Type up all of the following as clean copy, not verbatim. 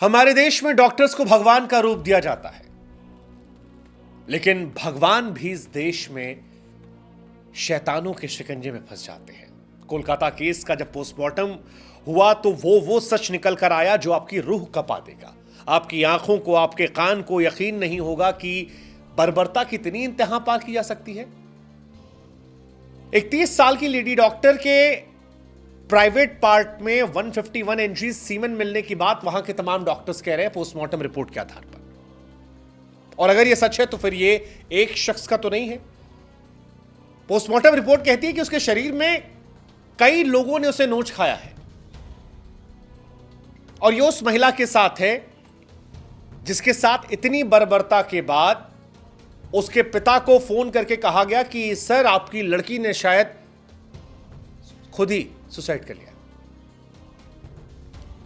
हमारे देश में डॉक्टर्स को भगवान का रूप दिया जाता है, लेकिन भगवान भी इस देश में शैतानों के शिकंजे में फंस जाते हैं। कोलकाता केस का जब पोस्टमार्टम हुआ तो वो सच निकल कर आया जो आपकी रूह कपा देगा। आपकी आंखों को, आपके कान को यकीन नहीं होगा कि बर्बरता कितनी इंतहा पार की जा सकती है। एक 30 साल की लेडी डॉक्टर के प्राइवेट पार्ट में 151 इंची सीमेन मिलने की बात वहां के तमाम डॉक्टर्स कह रहे हैं पोस्टमार्टम रिपोर्ट के आधार पर। और अगर यह सच है तो फिर यह एक शख्स का तो नहीं है। पोस्टमार्टम रिपोर्ट कहती है कि उसके शरीर में कई लोगों ने उसे नोच खाया है, और यह उस महिला के साथ है जिसके साथ इतनी बर्बरता के बाद उसके पिता को फोन करके कहा गया कि सर आपकी लड़की ने शायद खुद ही सुसाइड कर लिया।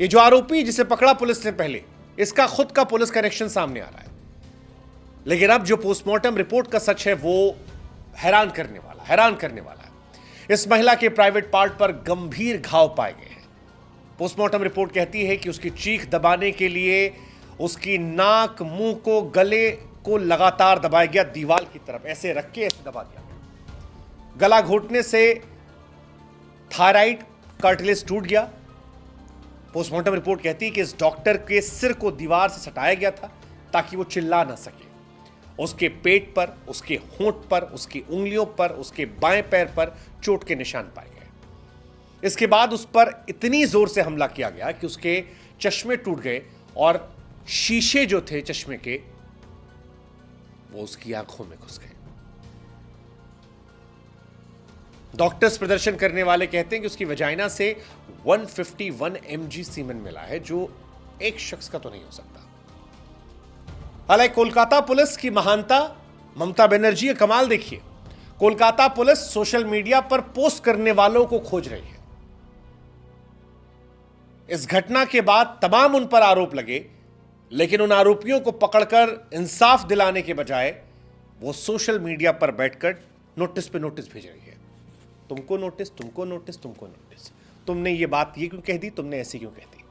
ये जो आरोपी जिसे पकड़ा पुलिस ने पहले, इसका खुद का पुलिस कनेक्शन सामने आ रहा है। लेकिन अब जो पोस्टमार्टम रिपोर्ट का सच है वो हैरान करने वाला है। इस महिला के प्राइवेट पार्ट पर गंभीर घाव पाए गए हैं। पोस्टमार्टम रिपोर्ट कहती है कि उसकी चीख दबाने के लिए उसकी नाक, मुंह को, गले को लगातार दबाया गया, दीवार की तरफ ऐसे रख के ऐसे दबा दिया गया। गला घोटने से थायराइड कार्टिलेज टूट गया। पोस्टमार्टम रिपोर्ट कहती है कि इस डॉक्टर के सिर को दीवार से सटाया गया था ताकि वो चिल्ला ना सके। उसके पेट पर, उसके होंठ पर, उसकी उंगलियों पर, उसके बाएं पैर पर चोट के निशान पाए गए। इसके बाद उस पर इतनी जोर से हमला किया गया कि उसके चश्मे टूट गए और शीशे जो थे चश्मे के वो उसकी आंखों में घुस गए। डॉक्टर्स प्रदर्शन करने वाले कहते हैं कि उसकी वजाइना से 151 mg सीमेन मिला है, जो एक शख्स का तो नहीं हो सकता। हालांकि कोलकाता पुलिस की महानता, ममता बनर्जी, कमाल देखिए। कोलकाता पुलिस सोशल मीडिया पर पोस्ट करने वालों को खोज रही है। इस घटना के बाद तमाम उन पर आरोप लगे, लेकिन उन आरोपियों को पकड़कर इंसाफ दिलाने के बजाय वो सोशल मीडिया पर बैठकर नोटिस पे नोटिस भेज रही है। तुमको नोटिस, तुमको नोटिस, तुमको नोटिस। तुमने ये बात ये क्यों कह दी, तुमने ऐसी क्यों कह दी।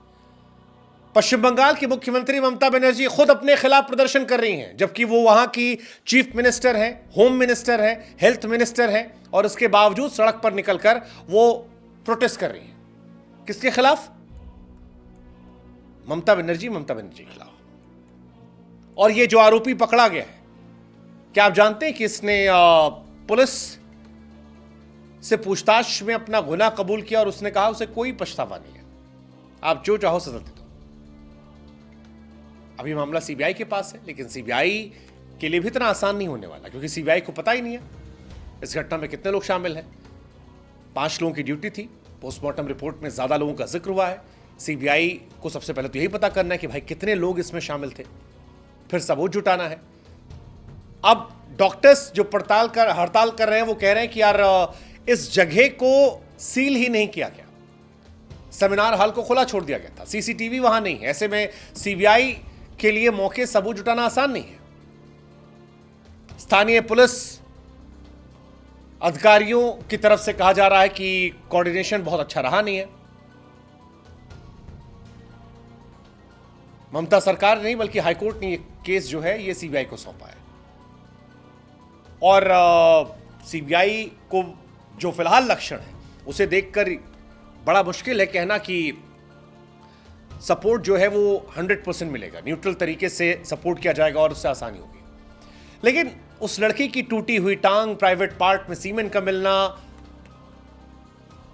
पश्चिम बंगाल की मुख्यमंत्री ममता बनर्जी खुद अपने खिलाफ प्रदर्शन कर रही हैं, जबकि वो वहां की चीफ मिनिस्टर है, होम मिनिस्टर है, हेल्थ मिनिस्टर है, और इसके बावजूद सड़क पर निकलकर वो प्रोटेस्ट कर रही हैं। किसके खिलाफ? ममता बनर्जी के खिलाफ। और ये जो आरोपी पकड़ा गया है, क्या आप जानते हैं कि इसने पुलिस से पूछताछ में अपना गुनाह कबूल किया और उसने कहा उसे कोई पछतावा नहीं है, आप जो चाहो सजा दे दो। अभी मामला सीबीआई के पास है, लेकिन सीबीआई के लिए भी इतना आसान नहीं होने वाला, क्योंकि सीबीआई को पता ही नहीं है इस घटना में कितने लोग शामिल हैं। 5 लोगों की ड्यूटी थी। पोस्टमार्टम रिपोर्ट में ज्यादा लोगों का जिक्र हुआ है। सीबीआई को सबसे पहले तो यही पता करना है कि भाई कितने लोग इसमें शामिल थे, फिर सबूत जुटाना है। अब डॉक्टर्स जो हड़ताल कर रहे हैं वो कह रहे हैं कि यार इस जगह को सील ही नहीं किया गया, सेमिनार हॉल को खुला छोड़ दिया गया था, सीसीटीवी वहां नहीं है। ऐसे में सीबीआई के लिए मौके सबूत जुटाना आसान नहीं है। स्थानीय पुलिस अधिकारियों की तरफ से कहा जा रहा है कि कोऑर्डिनेशन बहुत अच्छा रहा नहीं है। ममता सरकार नहीं बल्कि हाईकोर्ट ने ये केस जो है ये सीबीआई को सौंपा है, और सीबीआई को जो फिलहाल लक्षण है उसे देखकर बड़ा मुश्किल है कहना कि सपोर्ट जो है वो 100% मिलेगा, न्यूट्रल तरीके से सपोर्ट किया जाएगा और उससे आसानी होगी। लेकिन उस लड़की की टूटी हुई टांग, प्राइवेट पार्ट में सीमेन का मिलना,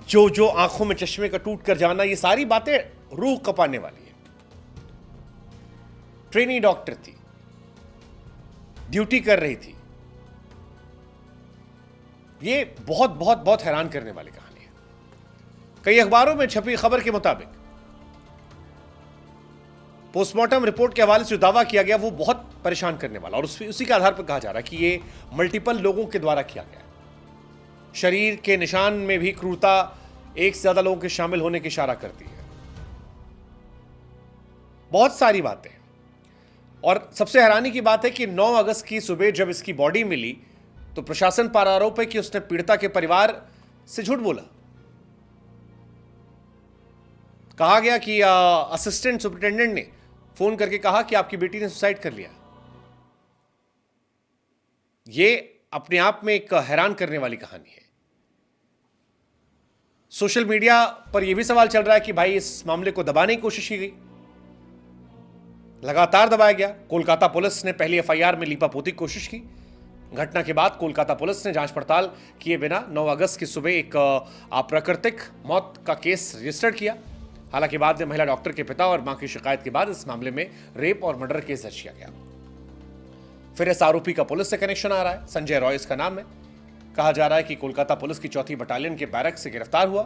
जो आंखों में चश्मे का टूट कर जाना, ये सारी बातें रूह कपाने वाली है। ट्रेनी डॉक्टर थी, ड्यूटी कर रही थी। ये बहुत बहुत बहुत हैरान करने वाली कहानी है। कई अखबारों में छपी खबर के मुताबिक पोस्टमार्टम रिपोर्ट के हवाले से जो दावा किया गया वो बहुत परेशान करने वाला, और उसी के आधार पर कहा जा रहा है कि ये मल्टीपल लोगों के द्वारा किया गया है। शरीर के निशान में भी क्रूरता एक से ज्यादा लोगों के शामिल होने की इशारा करती है। बहुत सारी बातें। और सबसे हैरानी की बात है कि 9 अगस्त की सुबह जब इसकी बॉडी मिली तो प्रशासन पर आरोप है कि उसने पीड़िता के परिवार से झूठ बोला। कहा गया कि असिस्टेंट सुपरिटेंडेंट ने फोन करके कहा कि आपकी बेटी ने सुसाइड कर लिया। यह अपने आप में एक हैरान करने वाली कहानी है। सोशल मीडिया पर यह भी सवाल चल रहा है कि भाई इस मामले को दबाने की कोशिश की गई, लगातार दबाया गया। कोलकाता पुलिस ने पहली एफआईआर में लीपापोती की कोशिश की। घटना के बाद कोलकाता पुलिस ने जांच पड़ताल किए बिना 9 अगस्त की सुबह एक अप्राकृतिक मौत का केस रजिस्टर्ड किया। हालांकि बाद में महिला डॉक्टर के पिता और मां की शिकायत के बाद इस मामले में रेप और मर्डर केस दर्ज किया गया। फिर इस आरोपी का पुलिस से कनेक्शन आ रहा है। संजय रॉय इसका नाम है। कहा जा रहा है कि कोलकाता पुलिस की 4th बटालियन के बैरक से गिरफ्तार हुआ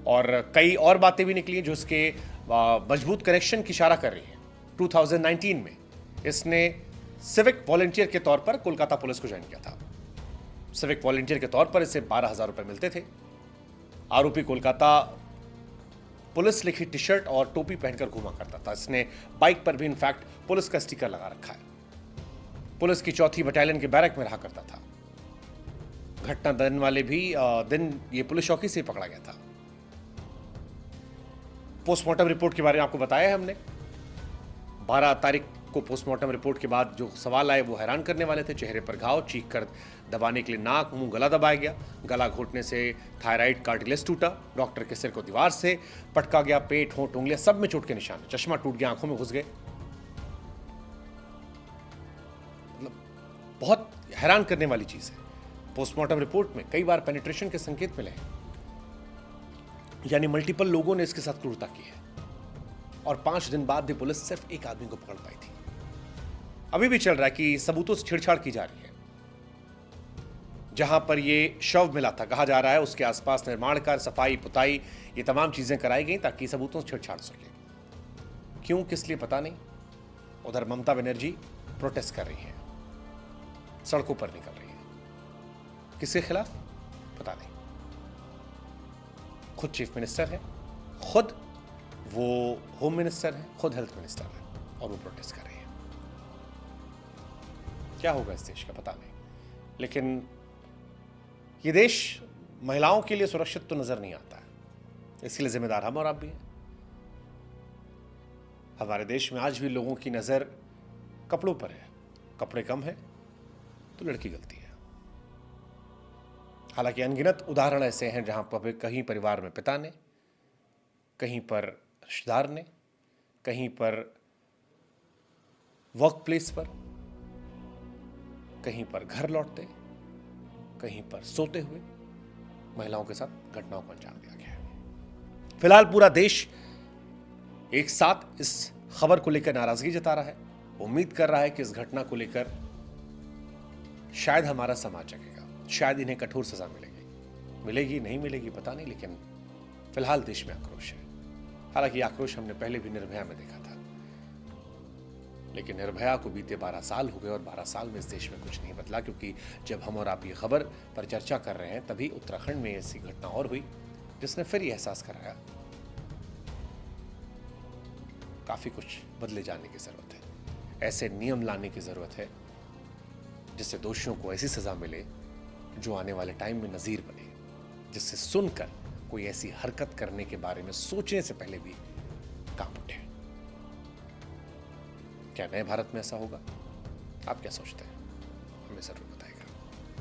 और कई और बातें भी निकली जो इसके मजबूत कनेक्शन की इशारा कर रही है। 2019 में इसने सिविक वॉलंटियर के तौर पर कोलकाता पुलिस को ज्वाइन किया था। सिविक वॉलंटियर के तौर पर इसे 12,000 रुपए मिलते थे। आरोपी कोलकाता पुलिस लिखी टी शर्ट और टोपी पहनकर घुमा करता था। इसने बाइक पर भी इनफैक्ट पुलिस का स्टिकर लगा रखा है। पुलिस की 4th बटालियन के बैरक में रहा करता था। घटना दिन वाले भी दिन ये पुलिस चौकी से पकड़ा गया था। पोस्टमार्टम रिपोर्ट के बारे में आपको बताया है हमने। 12 तारीख को पोस्टमार्टम रिपोर्ट के बाद जो सवाल आए वो हैरान करने वाले थे। चेहरे पर घाव, चीख कर दबाने के लिए नाक, मुंह, गला दबाया गया। गला घोटने से थायराइड कार्टिलेज टूटा। डॉक्टर के सिर को दीवार से पटका गया। पेट, होंठ, उंगलियां सब में चोट के निशान। चश्मा टूट गया, आंखों में घुस गए। मतलब बहुत हैरान करने वाली चीज है। पोस्टमार्टम रिपोर्ट में कई बार पेनिट्रेशन के संकेत मिले हैं, यानी मल्टीपल लोगों ने इसके साथ क्रूरता की है। और 5 दिन बाद भी पुलिस सिर्फ एक आदमी को पकड़ पाई थी। अभी भी चल रहा है कि सबूतों से छेड़छाड़ की जा रही है। जहां पर यह शव मिला था, कहा जा रहा है उसके आसपास निर्माण कार्य, सफाई, पुताई, ये तमाम चीजें कराई गई ताकि सबूतों से छेड़छाड़ सके। क्यों, किस लिए, पता नहीं। उधर ममता बनर्जी प्रोटेस्ट कर रही है, सड़कों पर निकल रही है। किसके खिलाफ, पता नहीं। खुद चीफ मिनिस्टर है, खुद वो होम मिनिस्टर है, खुद हेल्थ मिनिस्टर है और वो प्रोटेस्ट कर रही है। क्या होगा इस देश का, पता नहीं। लेकिन ये देश महिलाओं के लिए सुरक्षित तो नजर नहीं आता है। इसके लिए जिम्मेदार हम और आप भी हैं। हमारे देश में आज भी लोगों की नजर कपड़ों पर है। कपड़े कम है तो लड़की गलती है। हालांकि अनगिनत उदाहरण ऐसे हैं जहां पर कहीं परिवार में पिता ने, कहीं पर रिश्तेदार ने, कहीं पर वर्क प्लेस पर, कहीं पर घर लौटते, कहीं पर सोते हुए महिलाओं के साथ घटनाओं को अंजाम दिया गया है। फिलहाल पूरा देश एक साथ इस खबर को लेकर नाराजगी जता रहा है। उम्मीद कर रहा है कि इस घटना को लेकर शायद हमारा समाज जगेगा, शायद इन्हें कठोर सजा मिलेगी। मिलेगी, नहीं मिलेगी, पता नहीं। लेकिन फिलहाल देश में आक्रोश है। हालांकि आक्रोश हमने पहले भी निर्भया में देखा था, लेकिन निर्भया को बीते 12 साल हो गए और 12 साल में इस देश में कुछ नहीं बदला। क्योंकि जब हम और आप ये खबर पर चर्चा कर रहे हैं तभी उत्तराखंड में ऐसी घटना और हुई जिसने फिर ये एहसास कराया काफी कुछ बदले जाने की जरूरत है। ऐसे नियम लाने की जरूरत है जिससे दोषियों को ऐसी सजा मिले जो आने वाले टाइम में नजीर बने, जिससे सुनकर कोई ऐसी हरकत करने के बारे में सोचने से पहले भी कांप उठे। क्या नए भारत में ऐसा होगा? आप क्या सोचते हैं? हमें जरूर बताएं।